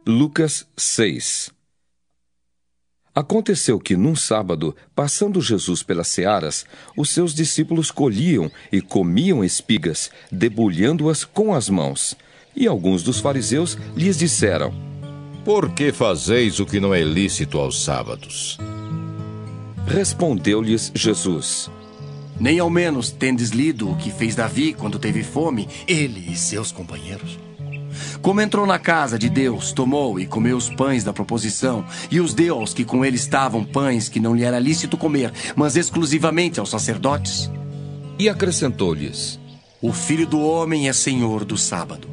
Lucas 6. Aconteceu que, num sábado, passando Jesus pelas searas, os seus discípulos colhiam e comiam espigas, debulhando-as com as mãos. E alguns dos fariseus lhes disseram: Por que fazeis o que não é lícito aos sábados? Respondeu-lhes Jesus: Nem ao menos tendes lido o que fez Davi quando teve fome, ele e seus companheiros? Como entrou na casa de Deus, tomou e comeu os pães da proposição, e os deu aos que com ele estavam pães que não lhe era lícito comer, mas exclusivamente aos sacerdotes? E acrescentou-lhes: O Filho do Homem é Senhor do sábado.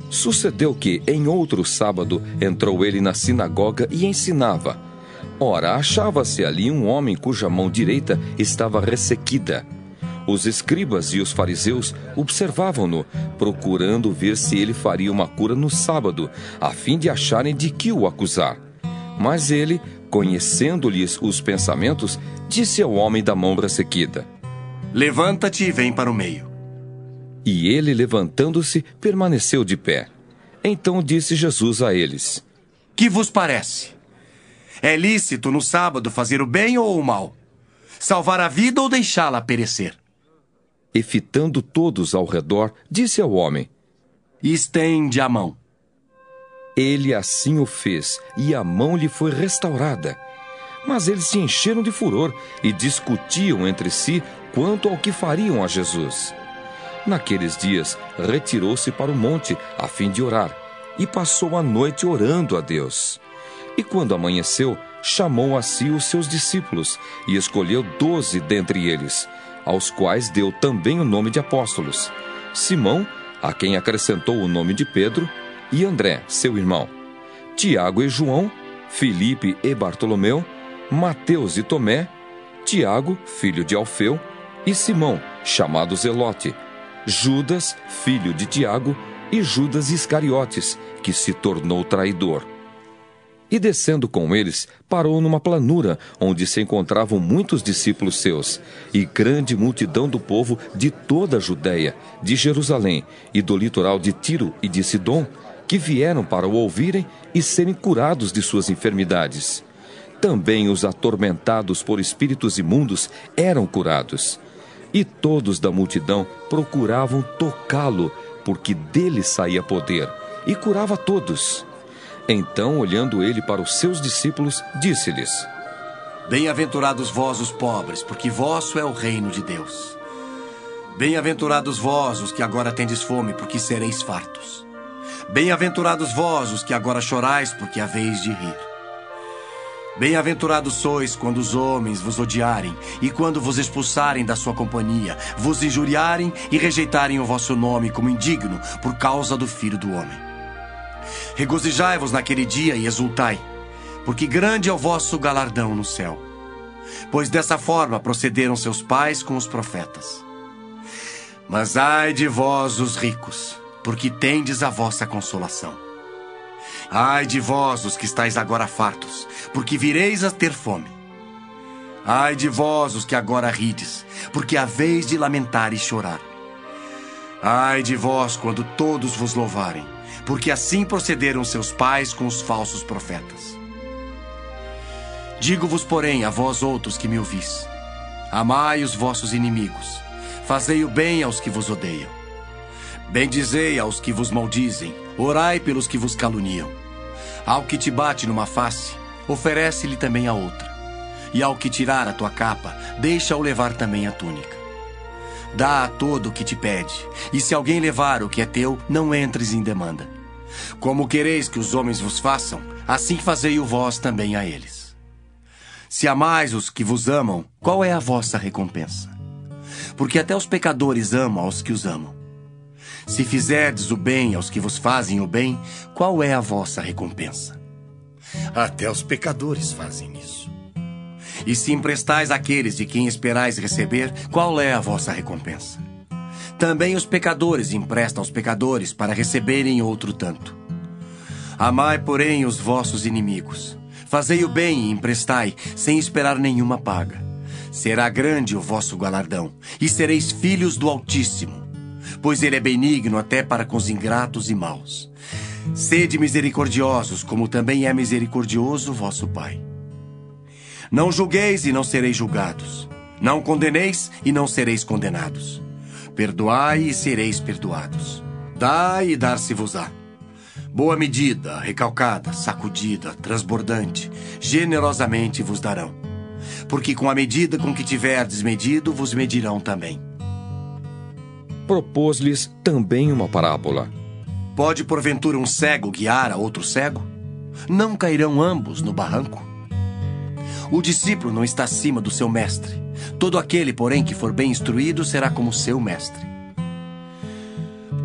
Sucedeu que, em outro sábado, entrou ele na sinagoga e ensinava. Ora, achava-se ali um homem cuja mão direita estava ressequida. Os escribas e os fariseus observavam-no, procurando ver se ele faria uma cura no sábado, a fim de acharem de que o acusar. Mas ele, conhecendo-lhes os pensamentos, disse ao homem da mão ressequida: Levanta-te e vem para o meio. E ele, levantando-se, permaneceu de pé. Então disse Jesus a eles: Que vos parece? É lícito no sábado fazer o bem ou o mal? Salvar a vida ou deixá-la perecer? E fitando todos ao redor, disse ao homem: Estende a mão. Ele assim o fez, e a mão lhe foi restaurada. Mas eles se encheram de furor e discutiam entre si quanto ao que fariam a Jesus. Naqueles dias, retirou-se para o monte, a fim de orar, e passou a noite orando a Deus. E quando amanheceu, chamou a si os seus discípulos, e escolheu 12 dentre eles, aos quais deu também o nome de apóstolos: Simão, a quem acrescentou o nome de Pedro, e André, seu irmão, Tiago e João, Filipe e Bartolomeu, Mateus e Tomé, Tiago, filho de Alfeu, e Simão, chamado Zelote, Judas, filho de Tiago, e Judas Iscariotes, que se tornou traidor. E descendo com eles, parou numa planura, onde se encontravam muitos discípulos seus, e grande multidão do povo de toda a Judéia, de Jerusalém, e do litoral de Tiro e de Sidom, que vieram para o ouvirem e serem curados de suas enfermidades. Também os atormentados por espíritos imundos eram curados. E todos da multidão procuravam tocá-lo, porque dele saía poder, e curava todos. Então, olhando ele para os seus discípulos, disse-lhes: Bem-aventurados vós os pobres, porque vosso é o reino de Deus. Bem-aventurados vós os que agora tendes fome, porque sereis fartos. Bem-aventurados vós os que agora chorais, porque haveis de rir. Bem-aventurados sois quando os homens vos odiarem, e quando vos expulsarem da sua companhia, vos injuriarem e rejeitarem o vosso nome como indigno, por causa do Filho do Homem. Regozijai-vos naquele dia e exultai, porque grande é o vosso galardão no céu. Pois dessa forma procederam seus pais com os profetas. Mas ai de vós, os ricos, porque tendes a vossa consolação. Ai de vós, os que estáis agora fartos, porque vireis a ter fome. Ai de vós, os que agora rides, porque haveis de lamentar e chorar. Ai de vós, quando todos vos louvarem, porque assim procederam seus pais com os falsos profetas. Digo-vos, porém, a vós outros que me ouvis: amai os vossos inimigos, fazei o bem aos que vos odeiam. Bendizei aos que vos maldizem, orai pelos que vos caluniam. Ao que te bate numa face, oferece-lhe também a outra. E ao que tirar a tua capa, deixa-o levar também a túnica. Dá a todo o que te pede, e se alguém levar o que é teu, não entres em demanda. Como quereis que os homens vos façam, assim fazei-o vós também a eles. Se amais os que vos amam, qual é a vossa recompensa? Porque até os pecadores amam aos que os amam. Se fizerdes o bem aos que vos fazem o bem, qual é a vossa recompensa? Até os pecadores fazem isso. E se emprestais àqueles de quem esperais receber, qual é a vossa recompensa? Também os pecadores emprestam aos pecadores para receberem outro tanto. Amai, porém, os vossos inimigos. Fazei o bem e emprestai, sem esperar nenhuma paga. Será grande o vosso galardão, e sereis filhos do Altíssimo, pois ele é benigno até para com os ingratos e maus. Sede misericordiosos, como também é misericordioso vosso Pai. Não julgueis e não sereis julgados. Não condeneis e não sereis condenados. Perdoai e sereis perdoados. Dai e dar-se-vos-á. Boa medida, recalcada, sacudida, transbordante, generosamente vos darão. Porque com a medida com que tiverdes medido, vos medirão também. Propôs-lhes também uma parábola. Pode porventura um cego guiar a outro cego? Não cairão ambos no barranco? O discípulo não está acima do seu mestre. Todo aquele, porém, que for bem instruído será como seu mestre.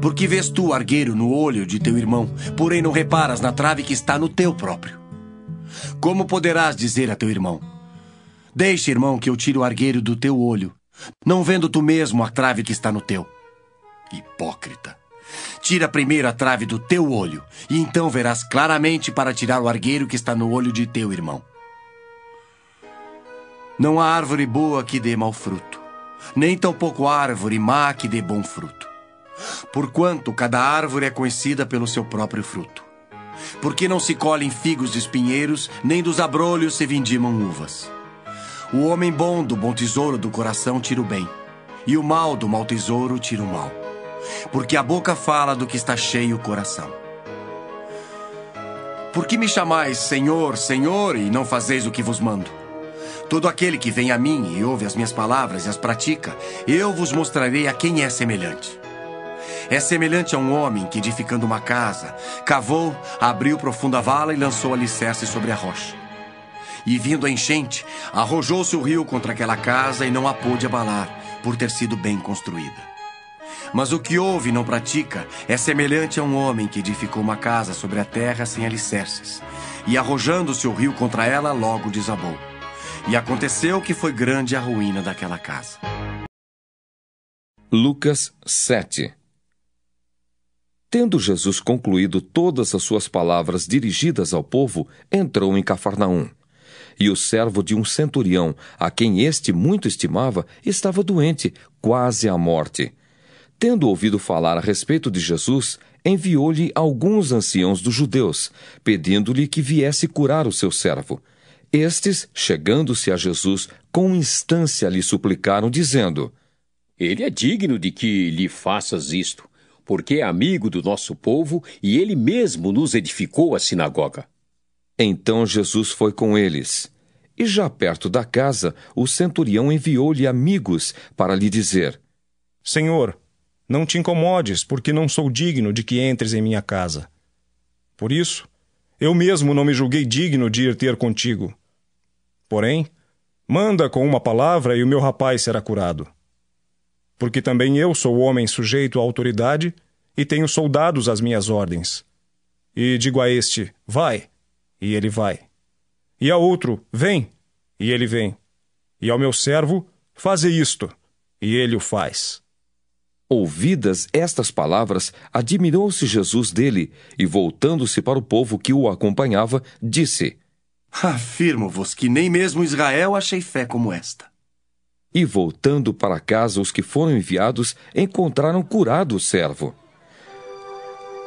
Por que vês tu o argueiro no olho de teu irmão, porém não reparas na trave que está no teu próprio? Como poderás dizer a teu irmão: deixa, irmão, que eu tire o argueiro do teu olho, não vendo tu mesmo a trave que está no teu? Hipócrita! Tira primeiro a trave do teu olho, e então verás claramente para tirar o argueiro que está no olho de teu irmão. Não há árvore boa que dê mau fruto, nem tampouco árvore má que dê bom fruto. Porquanto cada árvore é conhecida pelo seu próprio fruto. Porque não se colhem figos de espinheiros, nem dos abrolhos se vindimam uvas. O homem bom do bom tesouro do coração tira o bem, e o mal do mau tesouro tira o mal. Porque a boca fala do que está cheio o coração. Por que me chamais Senhor, Senhor, e não fazeis o que vos mando? Todo aquele que vem a mim e ouve as minhas palavras e as pratica, eu vos mostrarei a quem é semelhante. É semelhante a um homem que, edificando uma casa, cavou, abriu profunda vala e lançou alicerce sobre a rocha. E vindo a enchente, arrojou-se o rio contra aquela casa e não a pôde abalar, por ter sido bem construída. Mas o que ouve e não pratica é semelhante a um homem que edificou uma casa sobre a terra sem alicerces, e arrojando-se o rio contra ela, logo desabou. E aconteceu que foi grande a ruína daquela casa. Lucas 7. Tendo Jesus concluído todas as suas palavras dirigidas ao povo, entrou em Cafarnaum. E o servo de um centurião, a quem este muito estimava, estava doente, quase à morte. Tendo ouvido falar a respeito de Jesus, enviou-lhe alguns anciãos dos judeus, pedindo-lhe que viesse curar o seu servo. Estes, chegando-se a Jesus, com instância lhe suplicaram, dizendo: Ele é digno de que lhe faças isto, porque é amigo do nosso povo e ele mesmo nos edificou a sinagoga. Então Jesus foi com eles. E já perto da casa, o centurião enviou-lhe amigos para lhe dizer: Senhor, não te incomodes, porque não sou digno de que entres em minha casa. Por isso, eu mesmo não me julguei digno de ir ter contigo. Porém, manda com uma palavra e o meu rapaz será curado. Porque também eu sou homem sujeito à autoridade e tenho soldados às minhas ordens. E digo a este: vai, e ele vai. E a outro: vem, e ele vem. E ao meu servo: faze isto, e ele o faz. Ouvidas estas palavras, admirou-se Jesus dele, e voltando-se para o povo que o acompanhava, disse: Afirmo-vos que nem mesmo Israel achei fé como esta. E voltando para casa, os que foram enviados encontraram curado o servo.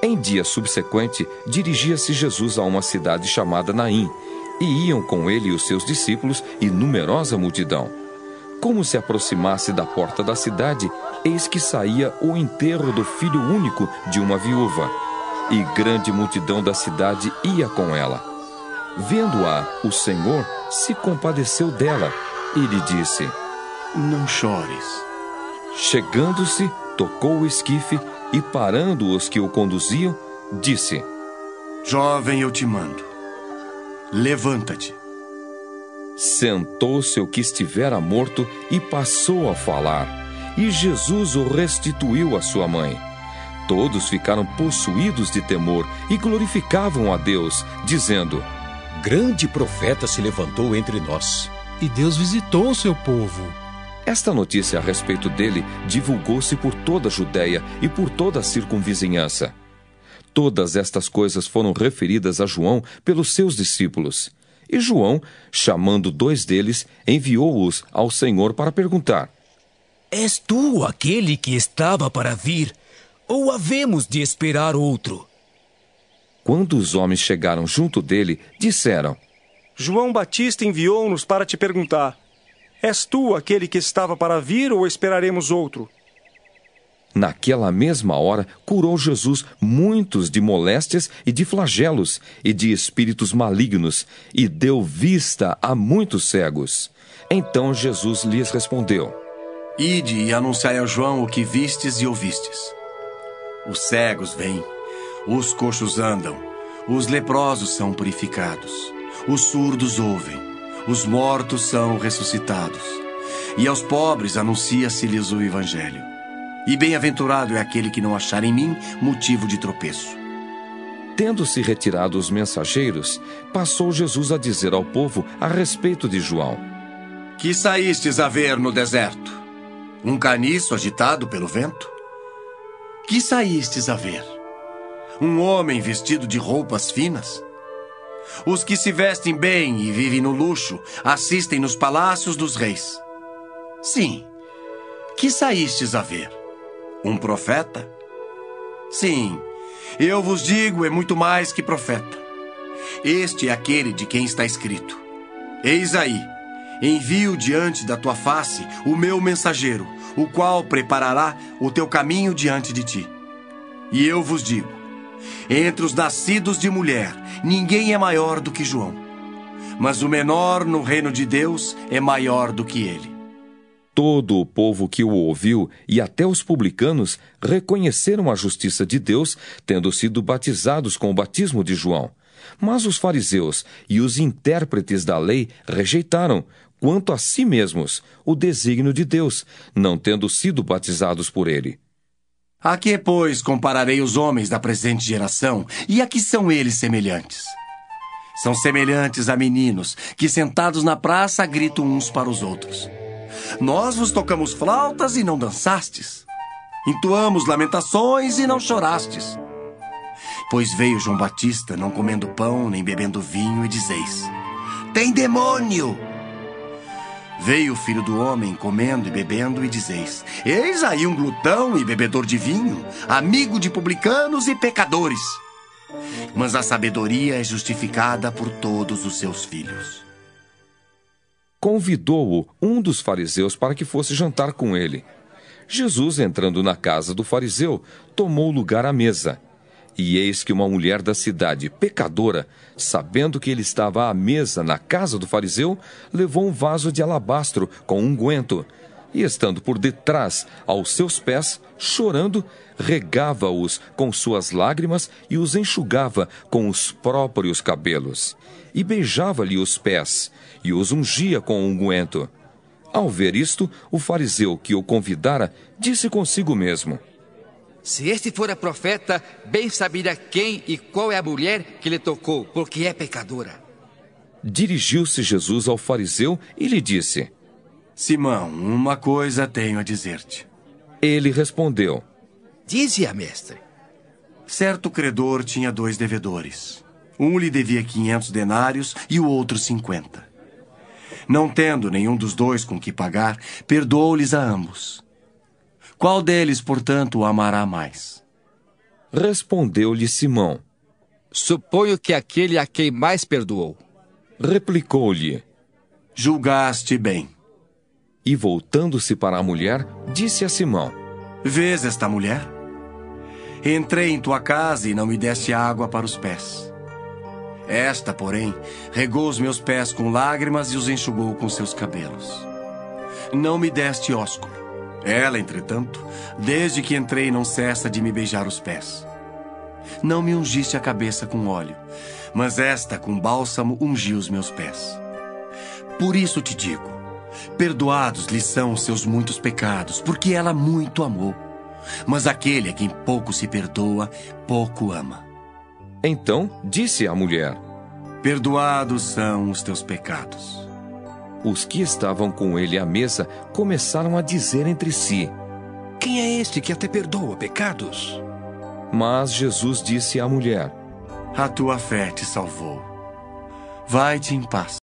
Em dia subsequente, dirigia-se Jesus a uma cidade chamada Naim, e iam com ele os seus discípulos e numerosa multidão. Como se aproximasse da porta da cidade, eis que saía o enterro do filho único de uma viúva, e grande multidão da cidade ia com ela. Vendo-a, o Senhor se compadeceu dela e lhe disse: Não chores. Chegando-se, tocou o esquife e, parando os que o conduziam, disse: Jovem, eu te mando, levanta-te. Sentou-se o que estivera morto e passou a falar, e Jesus o restituiu à sua mãe. Todos ficaram possuídos de temor e glorificavam a Deus, dizendo: Grande profeta se levantou entre nós. E Deus visitou o seu povo. Esta notícia a respeito dele divulgou-se por toda a Judéia e por toda a circunvizinhança. Todas estas coisas foram referidas a João pelos seus discípulos. E João, chamando 2 deles, enviou-os ao Senhor para perguntar: És tu aquele que estava para vir, ou havemos de esperar outro? Quando os homens chegaram junto dele, disseram: João Batista enviou-nos para te perguntar: és tu aquele que estava para vir ou esperaremos outro? Naquela mesma hora, curou Jesus muitos de moléstias e de flagelos e de espíritos malignos, e deu vista a muitos cegos. Então Jesus lhes respondeu: Ide e anunciai a João o que vistes e ouvistes. Os cegos vêm, os coxos andam, os leprosos são purificados, os surdos ouvem, os mortos são ressuscitados, e aos pobres anuncia-se-lhes o Evangelho. E bem-aventurado é aquele que não achar em mim motivo de tropeço. Tendo-se retirado os mensageiros, passou Jesus a dizer ao povo a respeito de João: Que saístes a ver no deserto? Um caniço agitado pelo vento? Que saístes a ver? Um homem vestido de roupas finas? Os que se vestem bem e vivem no luxo assistem nos palácios dos reis. Sim, que saístes a ver? Um profeta? Sim, eu vos digo, é muito mais que profeta. Este é aquele de quem está escrito: Eis aí, envio diante da tua face o meu mensageiro, o qual preparará o teu caminho diante de ti. E eu vos digo, entre os nascidos de mulher, ninguém é maior do que João. Mas o menor no reino de Deus é maior do que ele. Todo o povo que o ouviu, e até os publicanos, reconheceram a justiça de Deus, tendo sido batizados com o batismo de João. Mas os fariseus e os intérpretes da lei rejeitaram, quanto a si mesmos, o desígnio de Deus, não tendo sido batizados por ele. A que, pois, compararei os homens da presente geração, e a que são eles semelhantes? São semelhantes a meninos, que sentados na praça gritam uns para os outros: Nós vos tocamos flautas e não dançastes. Entoamos lamentações e não chorastes. Pois veio João Batista, não comendo pão nem bebendo vinho, e dizeis: Tem demônio! Veio o Filho do Homem comendo e bebendo, e dizeis: Eis aí um glutão e bebedor de vinho, amigo de publicanos e pecadores. Mas a sabedoria é justificada por todos os seus filhos. Convidou-o um dos fariseus para que fosse jantar com ele. Jesus, entrando na casa do fariseu, tomou lugar à mesa. E eis que uma mulher da cidade, pecadora, sabendo que ele estava à mesa na casa do fariseu, levou um vaso de alabastro com unguento, e estando por detrás aos seus pés, chorando, regava-os com suas lágrimas e os enxugava com os próprios cabelos. E beijava-lhe os pés, e os ungia com unguento. Ao ver isto, o fariseu que o convidara disse consigo mesmo: Se este fora profeta, bem saberia quem e qual é a mulher que lhe tocou, porque é pecadora. Dirigiu-se Jesus ao fariseu e lhe disse: Simão, uma coisa tenho a dizer-te. Ele respondeu: Dize-a, mestre. Certo credor tinha 2 devedores. Um lhe devia 500 denários e o outro 50. Não tendo nenhum dos 2 com que pagar, perdoou-lhes a ambos. Qual deles, portanto, o amará mais? Respondeu-lhe Simão. Suponho que aquele a quem mais perdoou. Replicou-lhe: Julgaste bem. E voltando-se para a mulher, disse a Simão: Vês esta mulher? Entrei em tua casa e não me deste água para os pés. Esta, porém, regou os meus pés com lágrimas e os enxugou com seus cabelos. Não me deste ósculo. Ela, entretanto, desde que entrei não cessa de me beijar os pés. Não me ungiste a cabeça com óleo, mas esta com bálsamo ungiu os meus pés. Por isso te digo, perdoados lhe são os seus muitos pecados, porque ela muito amou. Mas aquele a quem pouco se perdoa, pouco ama. Então disse a mulher: Perdoados são os teus pecados. Os que estavam com ele à mesa começaram a dizer entre si: Quem é este que até perdoa pecados? Mas Jesus disse à mulher: A tua fé te salvou. Vai-te em paz.